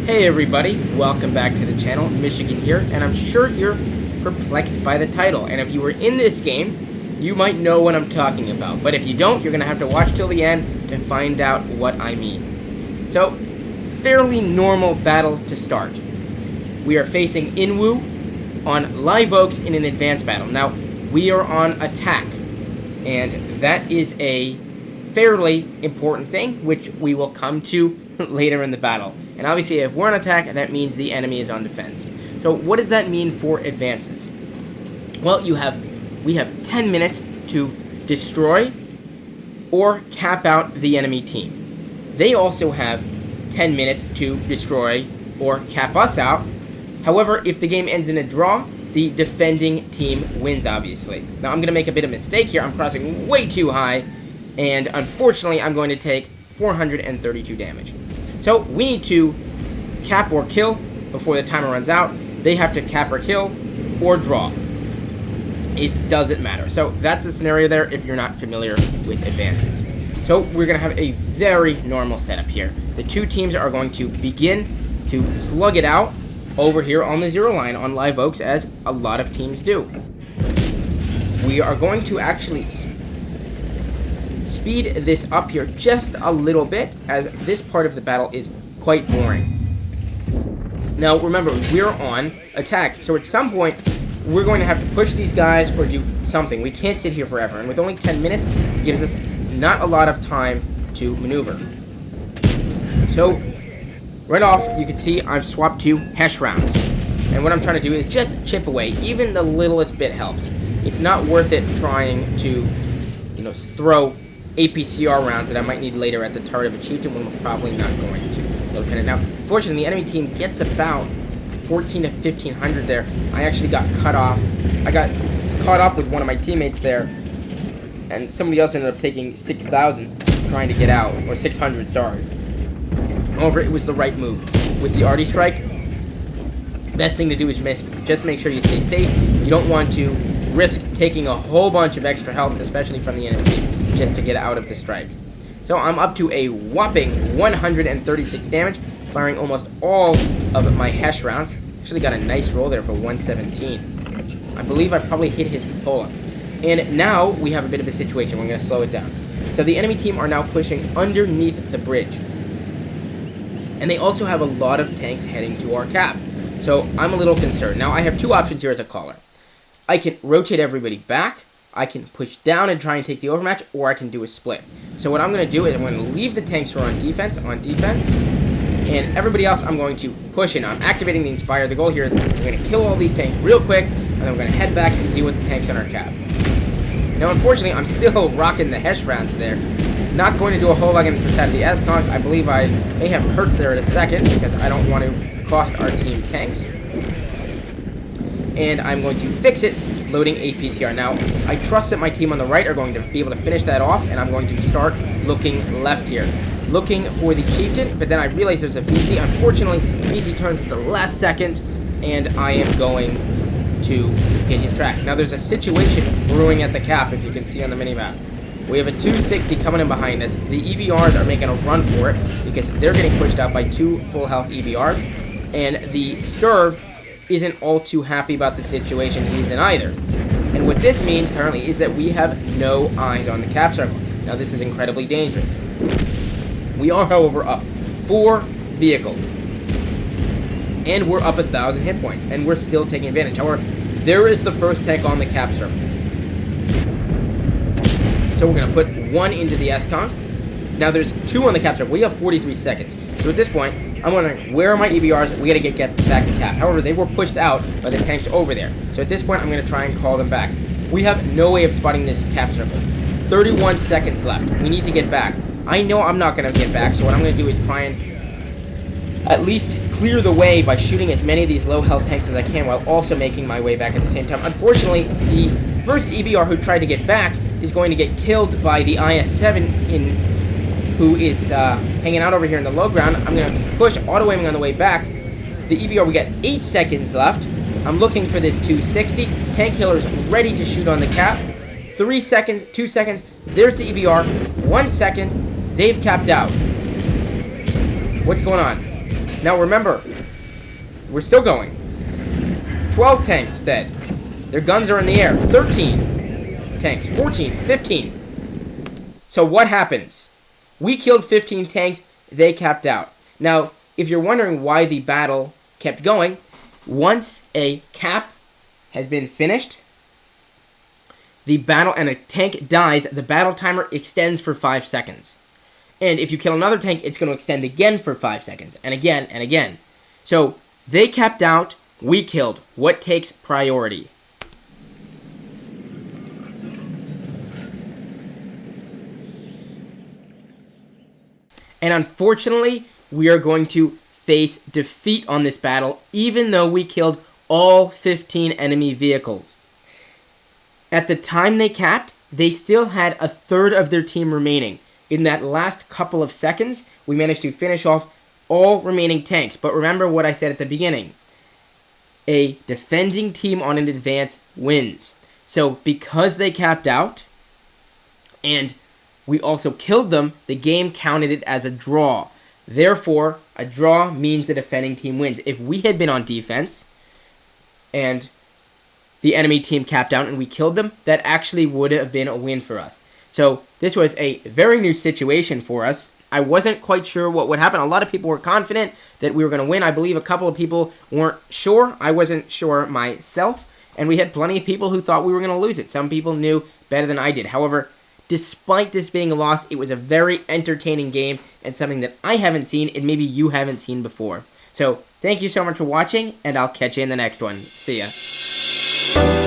Hey everybody, welcome back to the channel. Michigan here, and I'm sure you're perplexed by the title. And if you were in this game, you might know what I'm talking about. But if you don't, you're going to have to watch till the end to find out what I mean. So, fairly normal battle to start. We are facing Inwu on Live Oaks in an advanced battle. Now, we are on attack, and that is a fairly important thing, which we will come to later in the battle. And obviously, if we're on attack, that means the enemy is on defense. So what does that mean for advances? Well, we have 10 minutes to destroy or cap out the enemy team. They also have 10 minutes to destroy or cap us out. However, if the game ends in a draw, the defending team wins, obviously. Now, I'm going to make a bit of a mistake here. I'm crossing way too high, and unfortunately, I'm going to take 432 damage. So, we need to cap or kill before the timer runs out. They have to cap or kill or draw. It doesn't matter. So, that's the scenario there if you're not familiar with advances. So, we're going to have a very normal setup here. The two teams are going to begin to slug it out over here on the zero line on Live Oaks, as a lot of teams do. We are going to actually speed this up here just a little bit, as this part of the battle is quite boring. Now remember, we're on attack, so at some point we're going to have to push these guys or do something. We can't sit here forever, and with only 10 minutes, it gives us not a lot of time to maneuver. So right off, you can see I've swapped to Hesh rounds. And what I'm trying to do is just chip away. Even the littlest bit helps. It's not worth it trying to, throw APCR rounds that I might need later at the turret of a chieftain when we're probably not going to. Lieutenant. Now, fortunately, the enemy team gets about 14 to 1,500 there. I actually got cut off. I got caught up with one of my teammates there. And somebody else ended up taking 6,000 trying to get out. Or 600, sorry. However, it was the right move. With the arty strike, best thing to do is just make sure you stay safe. You don't want to risk taking a whole bunch of extra health, especially from the enemy team, just to get out of the strike. So I'm up to a whopping 136 damage, firing almost all of my Hesh rounds. Actually got a nice roll there for 117. I believe I probably hit his cupola. And now we have a bit of a situation. We're going to slow it down. So the enemy team are now pushing underneath the bridge. And they also have a lot of tanks heading to our cap. So I'm a little concerned. Now, I have two options here as a caller. I can rotate everybody back. I can push down and try and take the overmatch, or I can do a split. So what I'm going to do is I'm going to leave the tanks who are on defense, and everybody else I'm going to push in. I'm activating the Inspire. The goal here is I'm going to kill all these tanks real quick, and then we're going to head back and deal with the tanks on our cap. Now, unfortunately, I'm still rocking the Hesh rounds there. Not going to do a whole lot against the set of the S-Conch. I believe I may have Kurtz there in a second, because I don't want to cost our team tanks. And I'm going to fix it, loading APCR. Now, I trust that my team on the right are going to be able to finish that off, and I'm going to start looking left here. Looking for the Chieftain, but then I realize there's a VC. Unfortunately, VC turns at the last second, and I am going to hit his track. Now, there's a situation brewing at the cap, if you can see on the minimap. We have a 260 coming in behind us. The EBRs are making a run for it because they're getting pushed out by two full health EBRs. And the Sturv isn't all too happy about the situation he's in either. And what this means currently is that we have no eyes on the cap circle. Now this is incredibly dangerous. We are, however, up 4 vehicles. And we're up 1,000 hit points. And we're still taking advantage. However, there is the first tank on the cap circle. So we're going to put 1 into the S-Conch. Now there's 2 on the cap circle. We have 43 seconds. So at this point, I'm wondering, where are my EBRs? We got to get back to cap. However, they were pushed out by the tanks over there. So at this point, I'm going to try and call them back. We have no way of spotting this cap circle. 31 seconds left. We need to get back. I know I'm not going to get back, so what I'm going to do is try and at least clear the way by shooting as many of these low health tanks as I can, while also making my way back at the same time. Unfortunately, the first EBR who tried to get back is going to get killed by the IS-7 who is hanging out over here in the low ground. I'm going to push auto-aiming on the way back. The EBR, we got 8 seconds left. I'm looking for this 260. Tank killer's ready to shoot on the cap. 3 seconds, 2 seconds. There's the EBR. 1 second. They've capped out. What's going on? Now remember, we're still going. 12 tanks dead. Their guns are in the air. 13 tanks. 14. 15. So what happens? We killed 15 tanks. They capped out. Now, if you're wondering why the battle kept going, once a cap has been finished, the battle and a tank dies, the battle timer extends for 5 seconds. And if you kill another tank, it's going to extend again for 5 seconds. And again, and again. So, they capped out, we killed. What takes priority? And unfortunately, we are going to face defeat on this battle, even though we killed all 15 enemy vehicles. At the time they capped, they still had a third of their team remaining. In that last couple of seconds, we managed to finish off all remaining tanks. But remember what I said at the beginning. A defending team on an advance wins. So because they capped out, and we also killed them, the game counted it as a draw. Therefore, a draw means the defending team wins. If we had been on defense, and the enemy team capped out and we killed them, that actually would have been a win for us. So this was a very new situation for us. I wasn't quite sure what would happen. A lot of people were confident that we were going to win. I believe a couple of people weren't sure. I wasn't sure myself. And we had plenty of people who thought we were going to lose it. Some people knew better than I did. However, despite this being a loss, it was a very entertaining game and something that I haven't seen and maybe you haven't seen before. So thank you so much for watching, and I'll catch you in the next one. See ya.